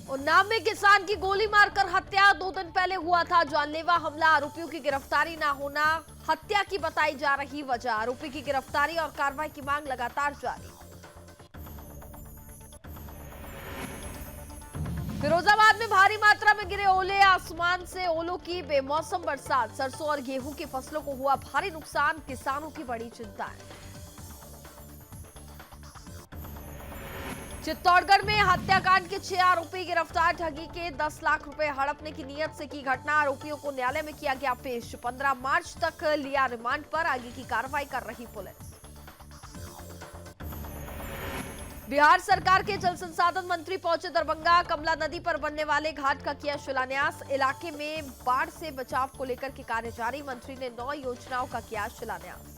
उन्नाव में किसान की गोली मारकर हत्या 2 दिन पहले हुआ था जानलेवा हमला। आरोपियों की गिरफ्तारी ना होना हत्या की बताई जा रही वजह। आरोपी की गिरफ्तारी और कार्रवाई की मांग लगातार जारी। फिरोजाबाद में भारी मात्रा में गिरे ओले। आसमान से ओलों की बेमौसम बरसात। सरसों और गेहूं की फसलों को हुआ भारी नुकसान। किसानों की बड़ी चिंता है। चित्तौड़गढ़ में हत्याकांड के 6 आरोपी गिरफ्तार। ठगी के 10 लाख रुपए हड़पने की नीयत से की घटना। आरोपियों को न्यायालय में किया गया पेश। 15 मार्च तक लिया रिमांड पर। आगे की कार्रवाई कर रही पुलिस। बिहार सरकार के जल संसाधन मंत्री पहुंचे दरभंगा। कमला नदी पर बनने वाले घाट का किया शिलान्यास। इलाके में बाढ़ से बचाव को लेकर के कार्य जारी। मंत्री ने 9 योजनाओं का किया शिलान्यास।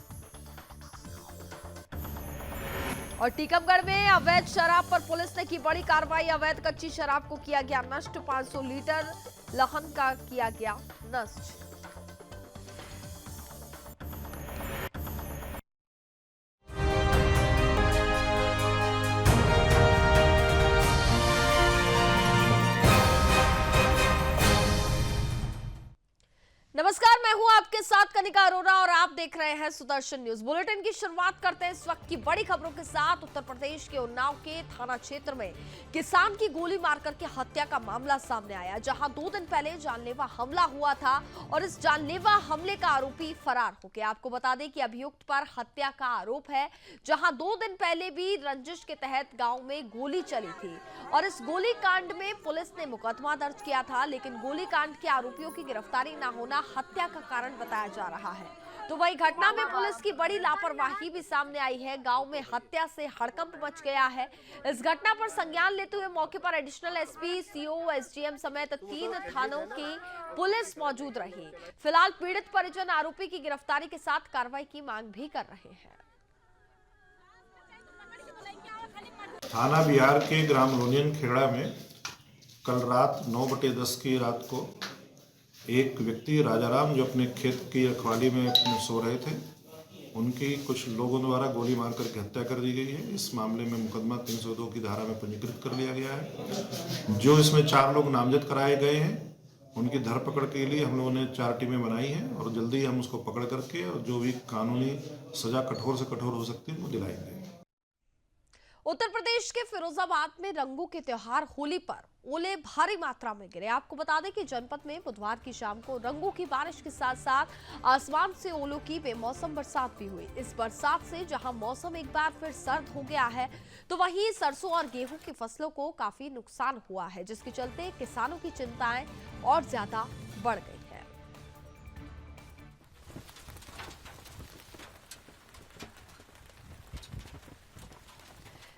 और टीकमगढ़ में अवैध शराब पर पुलिस ने की बड़ी कार्रवाई। अवैध कच्ची शराब को किया गया नष्ट। 500 लीटर लहन का किया गया नष्ट। नमस्कार, मैं हूं आपके साथ कनिका अरोरा और आप देख रहे हैं सुदर्शन न्यूज। बुलेटिन की शुरुआत करते हैं इस वक्त की बड़ी खबरों के साथ। उत्तर प्रदेश के उन्नाव के थाना क्षेत्र में किसान की गोली मारकर के हत्या का मामला सामने आया, जहां 2 दिन पहले जानलेवा हमला हुआ था और इस जानलेवा हमले का आरोपी फरार हो गया। आपको बता दें कि अभियुक्त पर हत्या का आरोप है, जहां 2 दिन पहले भी रंजिश के तहत गांव में गोली चली थी और इस गोलीकांड में पुलिस ने मुकदमा दर्ज किया था, लेकिन गोलीकांड के आरोपियों की गिरफ्तारी न होना हत्या का कारण बताया जा रहा है। तो वही घटना में पुलिस की बड़ी लापरवाही भी सामने आई है। गांव में हत्या से हड़कंप मच गया है। इस घटना पर संज्ञान लेते हुए मौके पर एडिशनल एसपी, सीओ, एसडीएम समेत 3 थानों की पुलिस मौजूद रही। फिलहाल पीड़ित परिजन आरोपी की गिरफ्तारी के साथ कार्रवाई की मांग भी कर रहे हैं। थाना बिहार के ग्राम रोनियन खेड़ा में कल रात 9:10 की रात को एक व्यक्ति राजाराम, जो अपने खेत की रखवाली में अपने सो रहे थे, उनकी कुछ लोगों द्वारा गोली मार करके हत्या कर दी गई है। इस मामले में मुकदमा 302 की धारा में पंजीकृत कर लिया गया है। जो इसमें 4 लोग नामजद कराए गए हैं, उनकी धरपकड़ के लिए हम लोगों ने 4 टीमें बनाई हैं और जल्दी हम उसको पकड़ करके और जो भी कानूनी सजा कठोर से कठोर हो सकती है वो दिलाएंगे। उत्तर प्रदेश के फिरोजाबाद में रंगों के त्योहार होली पर ओले भारी मात्रा में गिरे। आपको बता दें कि जनपद में बुधवार की शाम को रंगों की बारिश के साथ साथ आसमान से ओलों की बेमौसम बरसात भी हुई। इस बरसात से जहां मौसम एक बार फिर सर्द हो गया है, तो वहीं सरसों और गेहूं की फसलों को काफी नुकसान हुआ है, जिसके चलते किसानों की चिंताएं और ज्यादा बढ़ गई है।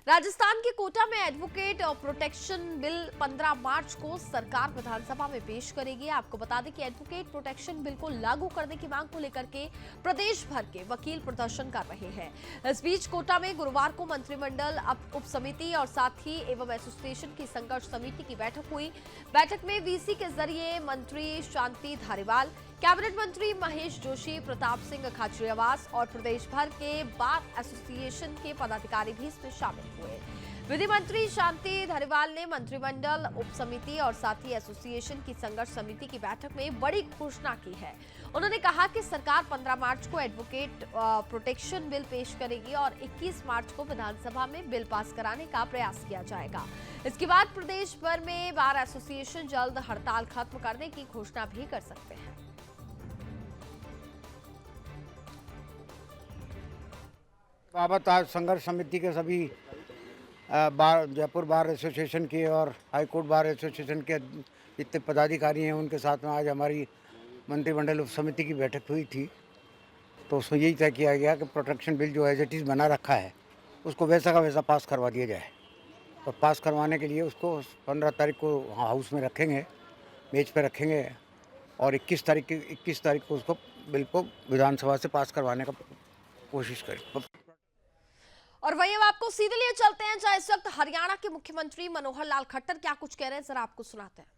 राजस्थान के कोटा में एडवोकेट प्रोटेक्शन बिल 15 मार्च को सरकार विधानसभा में पेश करेगी। आपको बता दें कि एडवोकेट प्रोटेक्शन बिल को लागू करने की मांग को लेकर के प्रदेश भर के वकील प्रदर्शन कर रहे हैं। इस बीच कोटा में गुरुवार को मंत्रिमंडल उप समिति और साथी एवं एसोसिएशन की संघर्ष समिति की बैठक हुई। बैठक में वीसी के जरिए मंत्री शांति धारीवाल, कैबिनेट मंत्री महेश जोशी, प्रताप सिंह खाचरियावास और प्रदेश भर के बार एसोसिएशन के पदाधिकारी भी इसमें शामिल हुए। विधि मंत्री शांति धारीवाल ने मंत्रिमंडल उप समिति और साथी एसोसिएशन की संघर्ष समिति की बैठक में बड़ी घोषणा की है। उन्होंने कहा कि सरकार 15 मार्च को एडवोकेट प्रोटेक्शन बिल पेश करेगी और 21 मार्च को विधानसभा में बिल पास कराने का प्रयास किया जाएगा। इसके बाद प्रदेश भर में बार एसोसिएशन जल्द हड़ताल खत्म करने की घोषणा भी कर सकते हैं। बाबत आज संघर्ष समिति के सभी बार जयपुर बार एसोसिएशन के और हाईकोर्ट बार एसोसिएशन के जितने पदाधिकारी हैं, उनके साथ में आज हमारी मंत्रिमंडल उप समिति की बैठक हुई थी। तो उसमें यही तय किया गया कि प्रोटेक्शन बिल जो एज इट इज़ बना रखा है उसको वैसा का वैसा पास करवा दिया जाए। और पास करवाने के लिए उसको 15 तारीख को हाउस में रखेंगे, मेज पर रखेंगे और 21 तारीख को उसको बिल को विधानसभा से पास करवाने का कोशिश करें। और वही अब आपको सीधे लिए चलते हैं, जहां इस वक्त हरियाणा के मुख्यमंत्री मनोहर लाल खट्टर क्या कुछ कह रहे हैं, जरा आपको सुनाते हैं।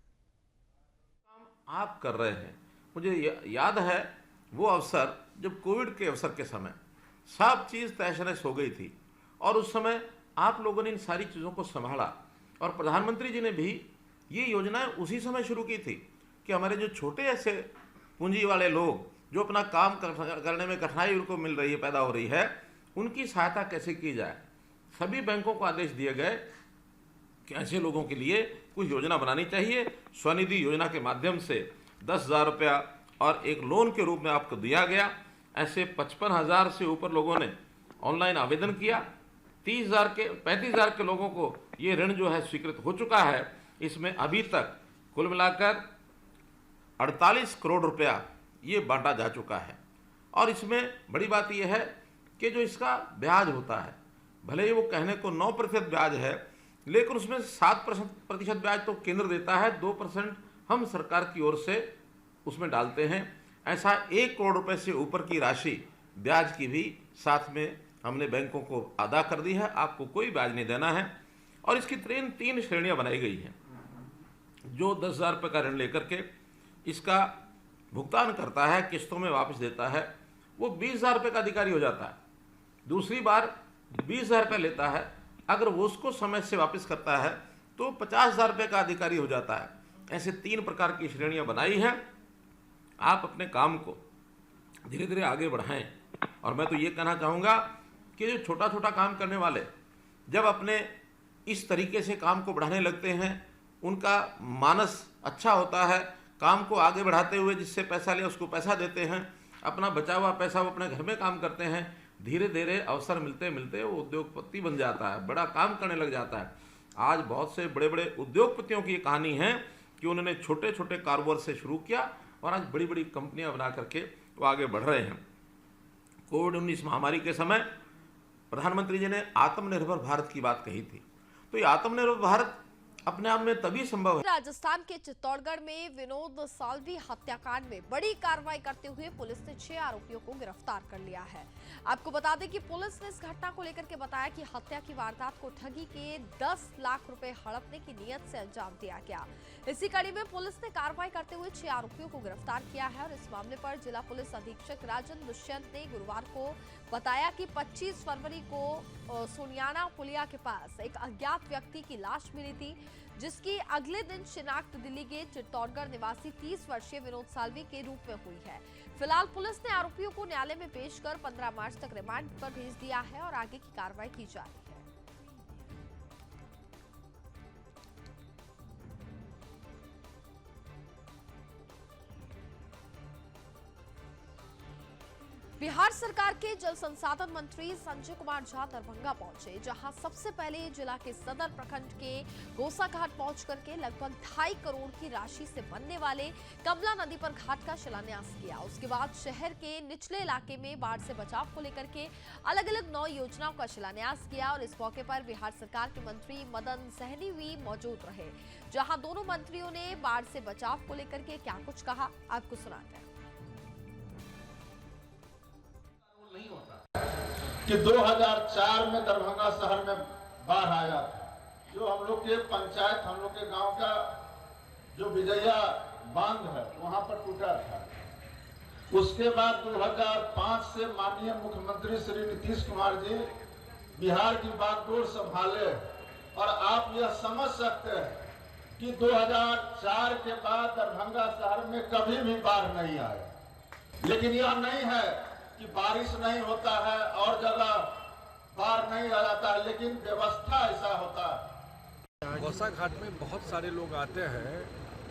आप कर रहे हैं, मुझे याद है वो अवसर जब कोविड के अवसर के समय सब चीज़ तहस नहस हो गई थी और उस समय आप लोगों ने इन सारी चीज़ों को संभाला और प्रधानमंत्री जी ने भी ये योजनाएं उसी समय शुरू की थी कि हमारे जो छोटे ऐसे पूंजी वाले लोग जो अपना काम करने में कठिनाई उनको मिल रही है, पैदा हो रही है, उनकी सहायता कैसे की जाए। सभी बैंकों को आदेश दिए गए कि ऐसे लोगों के लिए कुछ योजना बनानी चाहिए। स्वनिधि योजना के माध्यम से 10,000 रुपया और एक लोन के रूप में आपको दिया गया। ऐसे 55,000 से ऊपर लोगों ने ऑनलाइन आवेदन किया। 35,000 के लोगों को ये ऋण जो है स्वीकृत हो चुका है। इसमें अभी तक कुल मिलाकर 48 करोड़ रुपया ये बांटा जा चुका है। और इसमें बड़ी बात यह है कि जो इसका ब्याज होता है, भले ही वो कहने को 9% ब्याज है, लेकिन उसमें 7% ब्याज तो केंद्र देता है, 2% हम सरकार की ओर से उसमें डालते हैं। ऐसा 1 करोड़ रुपए से ऊपर की राशि ब्याज की भी साथ में हमने बैंकों को अदा कर दी है। आपको कोई ब्याज नहीं देना है। और इसकी 3 श्रेणियां बनाई गई हैं। जो 10,000 रुपये का ऋण लेकर के इसका भुगतान करता है, किस्तों में वापस देता है, वो 20,000 रुपये का अधिकारी हो जाता है। दूसरी बार 20,000 रुपये लेता है, अगर वो उसको समय से वापस करता है तो 50,000 रुपये का अधिकारी हो जाता है। ऐसे 3 प्रकार की श्रेणियां बनाई हैं। आप अपने काम को धीरे धीरे आगे बढ़ाएं। और मैं तो ये कहना चाहूँगा कि जो छोटा छोटा काम करने वाले जब अपने इस तरीके से काम को बढ़ाने लगते हैं, उनका मानस अच्छा होता है। काम को आगे बढ़ाते हुए जिससे पैसा लिया उसको पैसा देते हैं, अपना बचा हुआ पैसा वो अपने घर में काम करते हैं। धीरे धीरे अवसर मिलते मिलते वो उद्योगपति बन जाता है, बड़ा काम करने लग जाता है। आज बहुत से बड़े बड़े उद्योगपतियों की ये कहानी है कि उन्होंने छोटे छोटे कारोबार से शुरू किया और आज बड़ी बड़ी कंपनियां बना करके वो आगे बढ़ रहे हैं। कोविड-19 महामारी के समय प्रधानमंत्री जी ने आत्मनिर्भर भारत की बात कही थी। तो ये आत्मनिर्भर भारत अपने आप में तभी संभव है। राजस्थान के चित्तौड़गढ़ में विनोद साल्वी हत्याकांड में बड़ी कार्रवाई करते हुए पुलिस ने 6 आरोपियों को गिरफ्तार कर लिया है। आपको बता दें कि पुलिस ने इस घटना को लेकर के बताया कि हत्या की वारदात को ठगी के 10 लाख रुपए हड़पने की नीयत से अंजाम दिया गया। इसी कड़ी में पुलिस ने कार्रवाई करते हुए 6 आरोपियों को गिरफ्तार किया है। और इस मामले पर जिला पुलिस अधीक्षक राजन दुष्यंत ने गुरुवार को बताया कि 25 फरवरी को सोनियाना पुलिया के पास एक अज्ञात व्यक्ति की लाश मिली थी, जिसकी अगले दिन शिनाख्त दिल्ली गेट चित्तौड़गढ़ निवासी 30 वर्षीय विनोद साल्वी के रूप में हुई है। फिलहाल पुलिस ने आरोपियों को न्यायालय में पेश कर 15 मार्च तक रिमांड पर भेज दिया है और आगे की कार्रवाई की जा रही है। बिहार सरकार के जल संसाधन मंत्री संजय कुमार झा दरभंगा पहुंचे, जहां सबसे पहले जिला के सदर प्रखंड के गोसाघाट पहुंच करके लगभग 2.5 करोड़ की राशि से बनने वाले कमला नदी पर घाट का शिलान्यास किया। उसके बाद शहर के निचले इलाके में बाढ़ से बचाव को लेकर के अलग अलग 9 योजनाओं का शिलान्यास किया। और इस मौके पर बिहार सरकार के मंत्री मदन सहनी भी मौजूद रहे, जहाँ दोनों मंत्रियों ने बाढ़ से बचाव को लेकर के क्या कुछ कहा, आपको सुनाते हैं। कि 2004 में दरभंगा शहर में बाढ़ आया था, जो हम लोग के पंचायत, हम लोग के गांव का जो विजया बांध है वहां पर टूटा था। उसके बाद 2005 से माननीय मुख्यमंत्री श्री नीतीश कुमार जी बिहार की बागडोर संभाले और आप यह समझ सकते हैं कि 2004 के बाद दरभंगा शहर में कभी भी बाढ़ नहीं आया। लेकिन यह नहीं है कि बारिश नहीं होता है और जगह बाढ़ नहीं आ जाता है, लेकिन व्यवस्था ऐसा होता है। गौसा घाट में बहुत सारे लोग आते हैं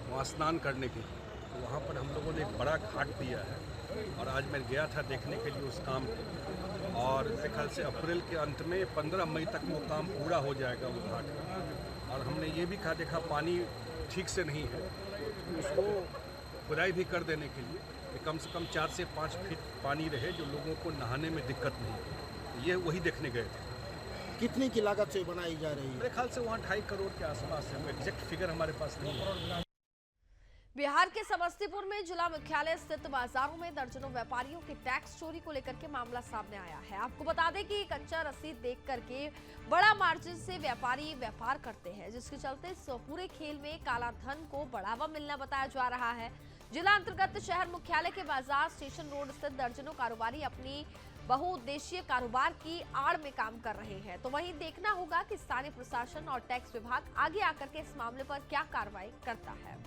वहाँ स्नान करने के लिए, तो वहाँ पर हम लोगों ने एक बड़ा घाट दिया है और आज मैं गया था देखने के लिए उस काम को। और मेरे ख्याल से अप्रैल के अंत में 15 मई तक वो काम पूरा हो जाएगा उस घाट का। और हमने ये भी देखा पानी ठीक से नहीं है, उसको खुदाई भी कर देने के लिए कम से कम 4 से 5 फीट पानी रहे, जो लोगों को नहाने में दिक्कत नहीं। ये वही देखने गए थे। कितने की लागत से बनाई जा रही है? मेरे ख्याल से वहाँ 2.5 करोड़ के आसपास है, एग्जैक्ट फिगर हमारे पास नहीं है। बिहार के समस्तीपुर में जिला मुख्यालय स्थित बाजारों में दर्जनों व्यापारियों के टैक्स चोरी को लेकर के मामला सामने आया है। आपको बता दें कि कच्चा रसीद देख करके बड़ा मार्जिन से व्यापारी व्यापार करते हैं, जिसके चलते इस पूरे खेल में काला धन को बढ़ावा मिलना बताया जा रहा है। जिला अंतर्गत शहर मुख्यालय के बाजार स्टेशन रोड स्थित दर्जनों कारोबारी अपनी बहुउद्देशीय कारोबार की आड़ में काम कर रहे हैं। तो वहीं देखना होगा कि स्थानीय प्रशासन और टैक्स विभाग आगे आकर के इस मामले पर क्या कार्रवाई करता है।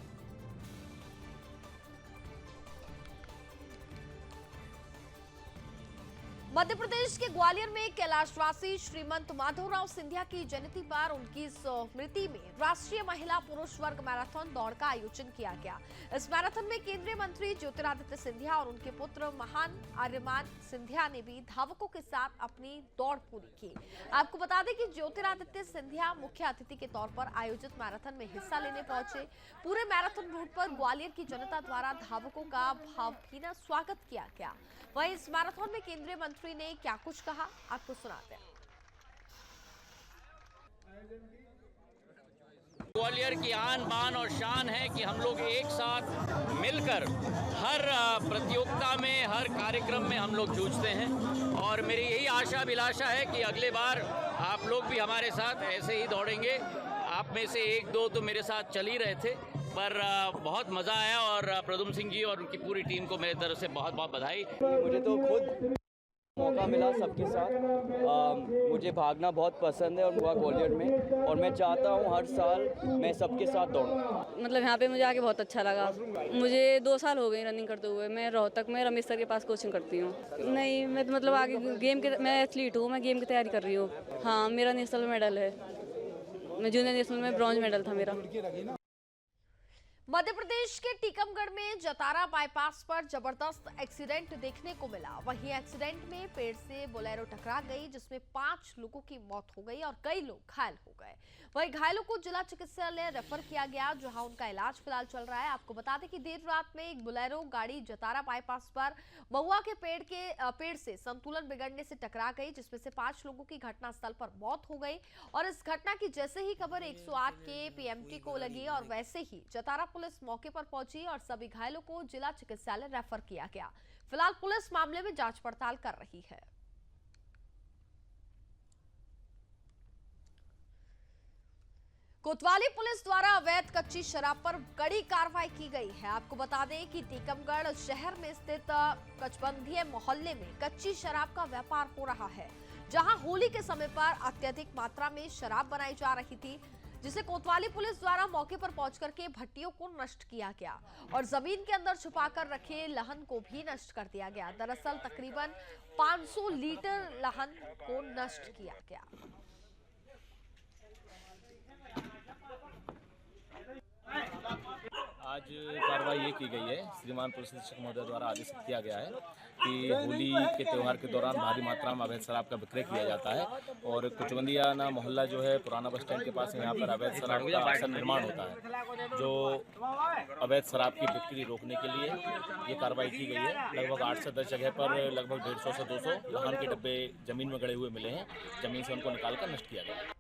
मध्य प्रदेश के ग्वालियर में कैलाशवासी श्रीमंत माधवराव सिंधिया की जयंती पर उनकी स्मृति में राष्ट्रीय महिला पुरुष वर्ग मैराथन दौड़ का आयोजन किया गया। इस मैराथन में केंद्रीय मंत्री ज्योतिरादित्य सिंधिया और उनके पुत्र महान आर्यमान सिंधिया ने भी धावकों के साथ अपनी दौड़ पूरी की। आपको बता दें कि ज्योतिरादित्य सिंधिया मुख्य अतिथि के तौर पर आयोजित मैराथन में हिस्सा लेने पहुंचे। पूरे मैराथन रूट पर ग्वालियर की जनता द्वारा धावकों का भावभीना स्वागत किया गया। वहीं इस मैराथन में केंद्रीय मंत्री ने क्या कुछ कहा, आपको सुनाते हैं। ग्वालियर की आन बान और शान है कि हम लोग एक साथ मिलकर हर प्रतियोगिता में, हर कार्यक्रम में हम लोग जूझते हैं और मेरी यही आशा अभिलाषा है कि अगले बार आप लोग भी हमारे साथ ऐसे ही दौड़ेंगे। आप में से एक दो तो मेरे साथ चल ही रहे थे, पर बहुत मज़ा आया और प्रदुम सिंह जी और उनकी पूरी टीम को मेरी तरफ से बहुत बहुत बधाई। मुझे तो खुद मौका मिला सबके साथ, मुझे भागना बहुत पसंद है और हुआ ग्वालियर में, और मैं चाहता हूँ हर साल मैं सबके साथ दौड़ूं। मतलब यहाँ पे मुझे आके बहुत अच्छा लगा। मुझे 2 साल हो गए रनिंग करते हुए। मैं रोहतक में रमेश सर के पास कोचिंग करती हूँ। नहीं, मैं तो मतलब आगे गेम के, मैं एथलीट हूँ, मैं गेम की तैयारी कर रही हूँ। हाँ, मेरा नेशनल मेडल है, मैं जूनियर नेशनल में ब्रॉन्ज मेडल था मेरा। मध्य प्रदेश के टीकमगढ़ में जतारा बाईपास पर जबरदस्त एक्सीडेंट देखने को मिला। वहीं एक्सीडेंट में पेड़ से बोलेरो टकरा गई, जिसमें 5 लोगों की मौत हो गई और कई लोग घायल हो गए। वहीं घायलों को जिला चिकित्सालय रेफर किया गया, जहां उनका इलाज फिलहाल चल रहा है। आपको बता दें कि देर रात में एक बोलेरो गाड़ी जतारा बाईपास पर महुआ के पेड़ से संतुलन बिगड़ने से टकरा गई, जिसमें से 5 लोगों की घटनास्थल पर मौत हो गई। और इस घटना की जैसे ही खबर 108 के पीएमटी को लगी और वैसे ही जतारा पुलिस मौके पर पहुंची और सभी घायलों को जिला चिकित्सालय रेफर किया गया। फिलहाल पुलिस मामले में जांच पड़ताल कर रही है। कोतवाली पुलिस द्वारा अवैध कच्ची शराब पर कड़ी कार्रवाई की गई है। आपको बता दें कि टीकमगढ़ शहर में स्थित कचबंधिया मोहल्ले में कच्ची शराब का व्यापार हो रहा है, जहां होली के समय पर अत्यधिक मात्रा में शराब बनाई जा रही थी, जिसे कोतवाली पुलिस द्वारा मौके पर पहुंचकर के भट्टियों को नष्ट किया गया और जमीन के अंदर छुपाकर रखे लहन को भी नष्ट कर दिया गया। दरअसल तकरीबन 500 लीटर लहन को नष्ट किया गया। आज कार्रवाई ये की गई है, श्रीमान पुलिस अधीक्षक महोदय द्वारा आदेश किया गया है कि होली के त्यौहार के दौरान भारी मात्रा में अवैध शराब का विक्रय किया जाता है और कुचबंदिया ना मोहल्ला जो है पुराना बस स्टैंड के पास है, यहाँ पर अवैध शराब का अक्सर निर्माण होता है। जो अवैध शराब की बिक्री रोकने के लिए ये कार्रवाई की गई है। लगभग 8 से 10 जगह पर लगभग 150 से 200 लहन के डब्बे जमीन में गड़े हुए मिले हैं। जमीन से उनको निकालकर नष्ट किया गया।